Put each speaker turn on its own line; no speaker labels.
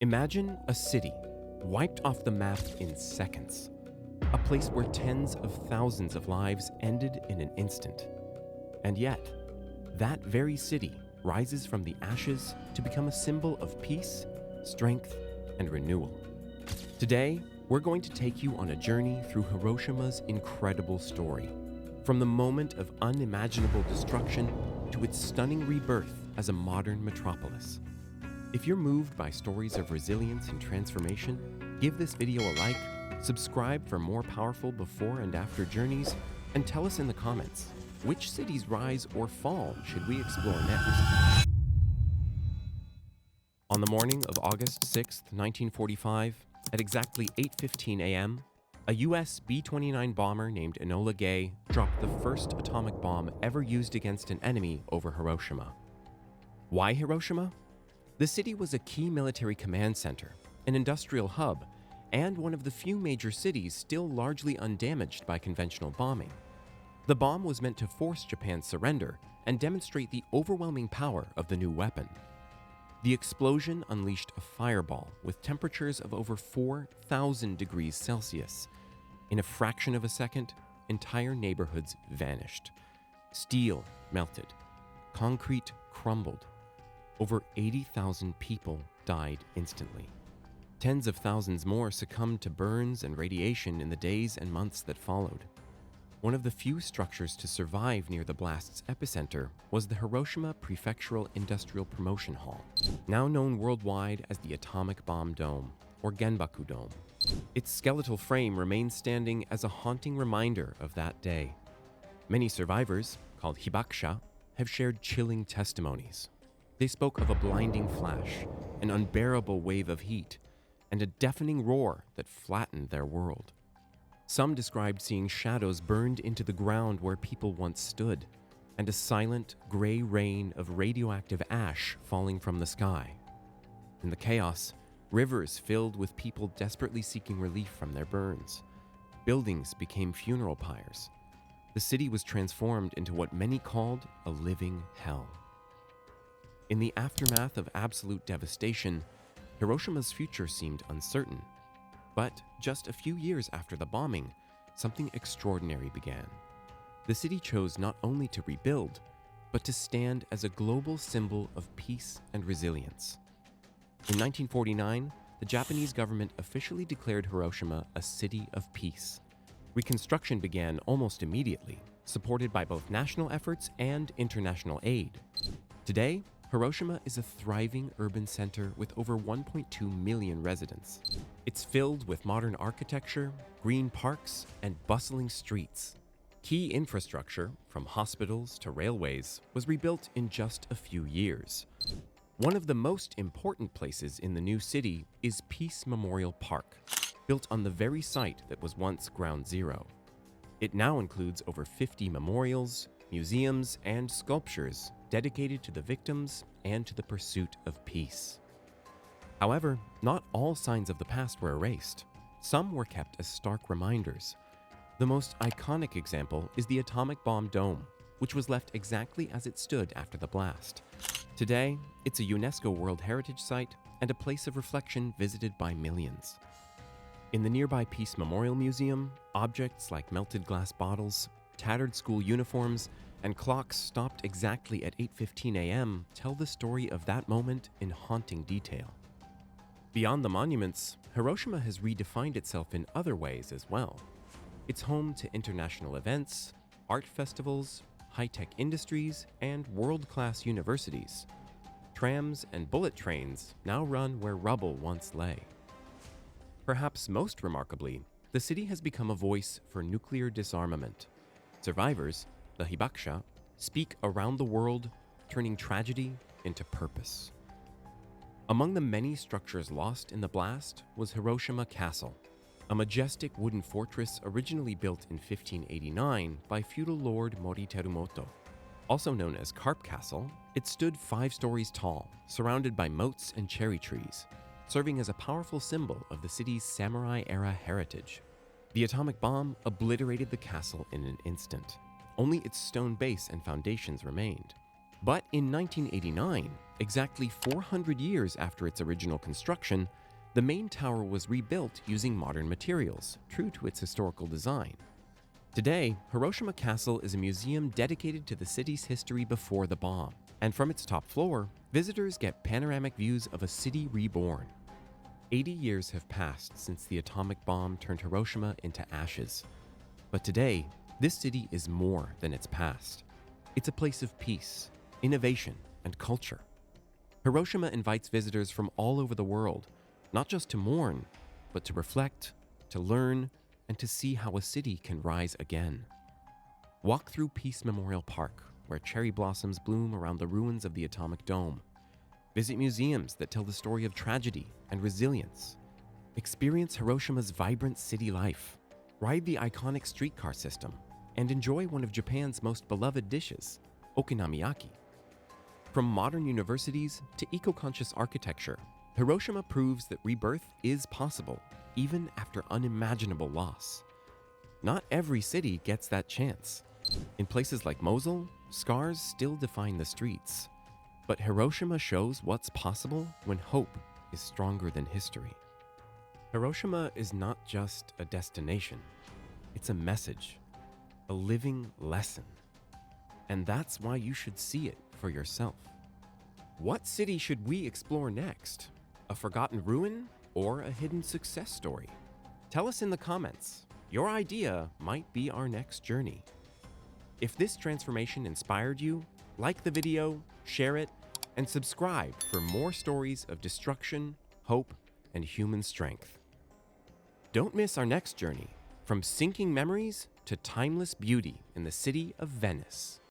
Imagine a city wiped off the map in seconds, a place where tens of thousands of lives ended in an instant. And yet, that very city rises from the ashes to become a symbol of peace, strength, and renewal. Today, we're going to take you on a journey through Hiroshima's incredible story, from the moment of unimaginable destruction to its stunning rebirth as a modern metropolis. If you're moved by stories of resilience and transformation, give this video a like, subscribe for more powerful before and after journeys, and tell us in the comments, which city's rise or fall should we explore next? On the morning of August 6, 1945, at exactly 8:15 a.m., a US B-29 bomber named Enola Gay dropped the first atomic bomb ever used against an enemy over Hiroshima. Why Hiroshima? The city was a key military command center, an industrial hub, and one of the few major cities still largely undamaged by conventional bombing. The bomb was meant to force Japan's surrender and demonstrate the overwhelming power of the new weapon. The explosion unleashed a fireball with temperatures of over 4,000 degrees Celsius. In a fraction of a second, entire neighborhoods vanished. Steel melted. Concrete crumbled. Over 80,000 people died instantly. Tens of thousands more succumbed to burns and radiation in the days and months that followed. One of the few structures to survive near the blast's epicenter was the Hiroshima Prefectural Industrial Promotion Hall, now known worldwide as the Atomic Bomb Dome, or Genbaku Dome. Its skeletal frame remains standing as a haunting reminder of that day. Many survivors, called hibakusha, have shared chilling testimonies. They spoke of a blinding flash, an unbearable wave of heat, and a deafening roar that flattened their world. Some described seeing shadows burned into the ground where people once stood, and a silent, gray rain of radioactive ash falling from the sky. In the chaos, rivers filled with people desperately seeking relief from their burns. Buildings became funeral pyres. The city was transformed into what many called a living hell. In the aftermath of absolute devastation, Hiroshima's future seemed uncertain. But just a few years after the bombing, something extraordinary began. The city chose not only to rebuild, but to stand as a global symbol of peace and resilience. In 1949, the Japanese government officially declared Hiroshima a city of peace. Reconstruction began almost immediately, supported by both national efforts and international aid. Today, Hiroshima is a thriving urban center with over 1.2 million residents. It's filled with modern architecture, green parks, and bustling streets. Key infrastructure, from hospitals to railways, was rebuilt in just a few years. One of the most important places in the new city is Peace Memorial Park, built on the very site that was once Ground Zero. It now includes over 50 memorials, museums, and sculptures dedicated to the victims and to the pursuit of peace. However, not all signs of the past were erased. Some were kept as stark reminders. The most iconic example is the Atomic Bomb Dome, which was left exactly as it stood after the blast. Today, it's a UNESCO World Heritage Site and a place of reflection visited by millions. In the nearby Peace Memorial Museum, objects like melted glass bottles, tattered school uniforms, and clocks stopped exactly at 8:15 a.m. tell the story of that moment in haunting detail. Beyond the monuments, Hiroshima has redefined itself in other ways as well. It's home to international events, art festivals, high-tech industries, and world-class universities. Trams and bullet trains now run where rubble once lay. Perhaps most remarkably, the city has become a voice for nuclear disarmament. Survivors, the hibakusha, speak around the world, turning tragedy into purpose. Among the many structures lost in the blast was Hiroshima Castle, a majestic wooden fortress originally built in 1589 by feudal lord Mori Terumoto. Also known as Carp Castle, it stood 5 stories tall, surrounded by moats and cherry trees, serving as a powerful symbol of the city's samurai-era heritage. The atomic bomb obliterated the castle in an instant. Only its stone base and foundations remained. But in 1989, Exactly 400 years after its original construction, the main tower was rebuilt using modern materials, true to its historical design. Today, Hiroshima Castle is a museum dedicated to the city's history before the bomb, and from its top floor, visitors get panoramic views of a city reborn. 80 years have passed since the atomic bomb turned Hiroshima into ashes. But today, this city is more than its past. It's a place of peace, innovation, and culture. Hiroshima invites visitors from all over the world, not just to mourn, but to reflect, to learn, and to see how a city can rise again. Walk through Peace Memorial Park, where cherry blossoms bloom around the ruins of the atomic dome. Visit museums that tell the story of tragedy and resilience. Experience Hiroshima's vibrant city life. Ride the iconic streetcar system, and enjoy one of Japan's most beloved dishes, okonomiyaki. From modern universities to eco-conscious architecture, Hiroshima proves that rebirth is possible, even after unimaginable loss. Not every city gets that chance. In places like Mosul, scars still define the streets. But Hiroshima shows what's possible when hope is stronger than history. Hiroshima is not just a destination. It's a message, a living lesson. And that's why you should see it for yourself. What city should we explore next? A forgotten ruin or a hidden success story? Tell us in the comments. Your idea might be our next journey. If this transformation inspired you, like the video, share it, and subscribe for more stories of destruction, hope, and human strength. Don't miss our next journey, from sinking memories to timeless beauty in the city of Venice.